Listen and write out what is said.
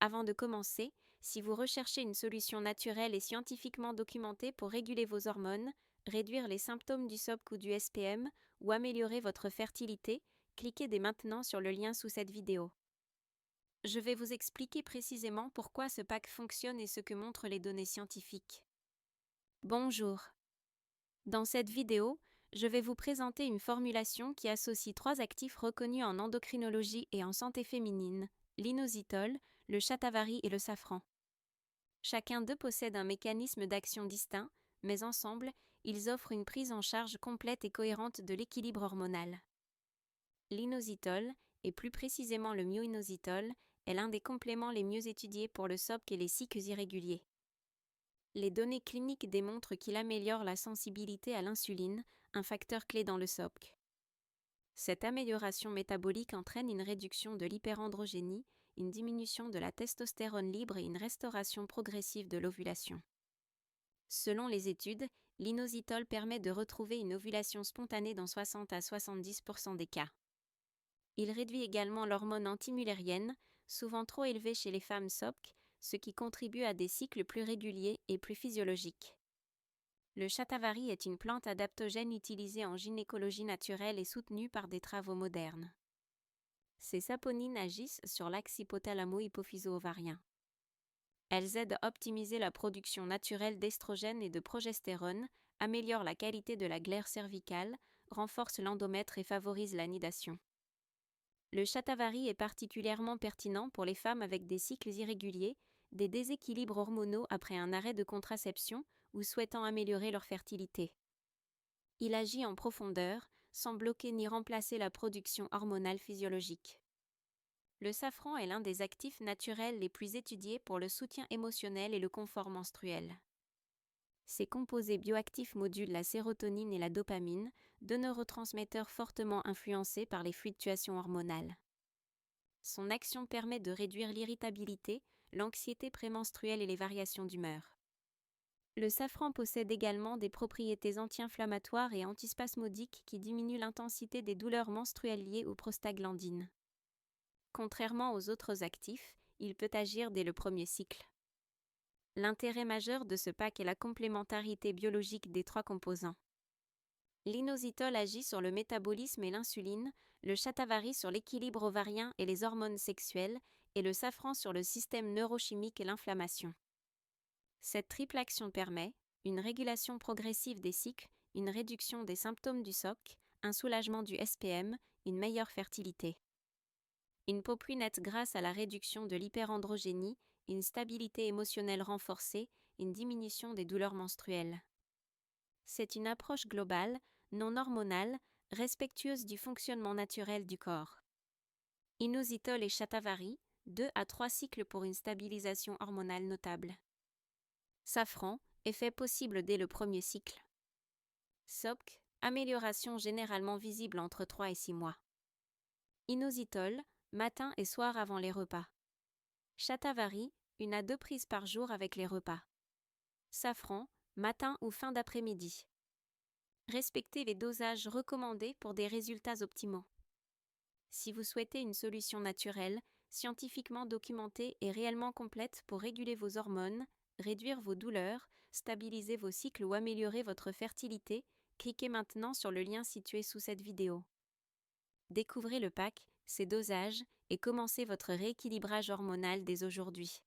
Avant de commencer, si vous recherchez une solution naturelle et scientifiquement documentée pour réguler vos hormones, réduire les symptômes du SOPC ou du SPM, ou améliorer votre fertilité, cliquez dès maintenant sur le lien sous cette vidéo. Je vais vous expliquer précisément pourquoi ce pack fonctionne et ce que montrent les données scientifiques. Bonjour. Dans cette vidéo, je vais vous présenter une formulation qui associe 3 actifs reconnus en endocrinologie et en santé féminine, l'inositol, le shatavari et le safran. Chacun d'eux possède un mécanisme d'action distinct, mais ensemble, ils offrent une prise en charge complète et cohérente de l'équilibre hormonal. L'inositol, et plus précisément le myoinositol, est l'un des compléments les mieux étudiés pour le SOPC et les cycles irréguliers. Les données cliniques démontrent qu'il améliore la sensibilité à l'insuline, un facteur clé dans le SOPC. Cette amélioration métabolique entraîne une réduction de l'hyperandrogénie, une diminution de la testostérone libre et une restauration progressive de l'ovulation. Selon les études, l'inositol permet de retrouver une ovulation spontanée dans 60 à 70% des cas. Il réduit également l'hormone antimullérienne, souvent trop élevée chez les femmes SOPC, ce qui contribue à des cycles plus réguliers et plus physiologiques. Le shatavari est une plante adaptogène utilisée en gynécologie naturelle et soutenue par des travaux modernes. Ces saponines agissent sur l'axe hypothalamo-hypophyso-ovarien. Elles aident à optimiser la production naturelle d'estrogène et de progestérone, améliorent la qualité de la glaire cervicale, renforcent l'endomètre et favorisent la nidation. Le shatavari est particulièrement pertinent pour les femmes avec des cycles irréguliers, des déséquilibres hormonaux après un arrêt de contraception ou souhaitant améliorer leur fertilité. Il agit en profondeur, sans bloquer ni remplacer la production hormonale physiologique. Le safran est l'un des actifs naturels les plus étudiés pour le soutien émotionnel et le confort menstruel. Ces composés bioactifs modulent la sérotonine et la dopamine, deux neurotransmetteurs fortement influencés par les fluctuations hormonales. Son action permet de réduire l'irritabilité, l'anxiété prémenstruelle et les variations d'humeur. Le safran possède également des propriétés anti-inflammatoires et antispasmodiques qui diminuent l'intensité des douleurs menstruelles liées aux prostaglandines. Contrairement aux autres actifs, il peut agir dès le premier cycle. L'intérêt majeur de ce pack est la complémentarité biologique des 3 composants. L'inositol agit sur le métabolisme et l'insuline, le shatavari sur l'équilibre ovarien et les hormones sexuelles, et le safran sur le système neurochimique et l'inflammation. Cette triple action permet une régulation progressive des cycles, une réduction des symptômes du SOPC, un soulagement du SPM, une meilleure fertilité. Une peau plus nette grâce à la réduction de l'hyperandrogénie, une stabilité émotionnelle renforcée, une diminution des douleurs menstruelles. C'est une approche globale, non hormonale, respectueuse du fonctionnement naturel du corps. Inositol et shatavari, 2 à 3 cycles pour une stabilisation hormonale notable. Safran, effet possible dès le premier cycle. SOPC, amélioration généralement visible entre 3 et 6 mois. Inositol, matin et soir avant les repas. Shatavari, 1 à 2 prises par jour avec les repas. Safran, matin ou fin d'après-midi. Respectez les dosages recommandés pour des résultats optimaux. Si vous souhaitez une solution naturelle, scientifiquement documentée et réellement complète pour réguler vos hormones, réduire vos douleurs, stabiliser vos cycles ou améliorer votre fertilité, cliquez maintenant sur le lien situé sous cette vidéo. Découvrez le pack, ses dosages et commencez votre rééquilibrage hormonal dès aujourd'hui.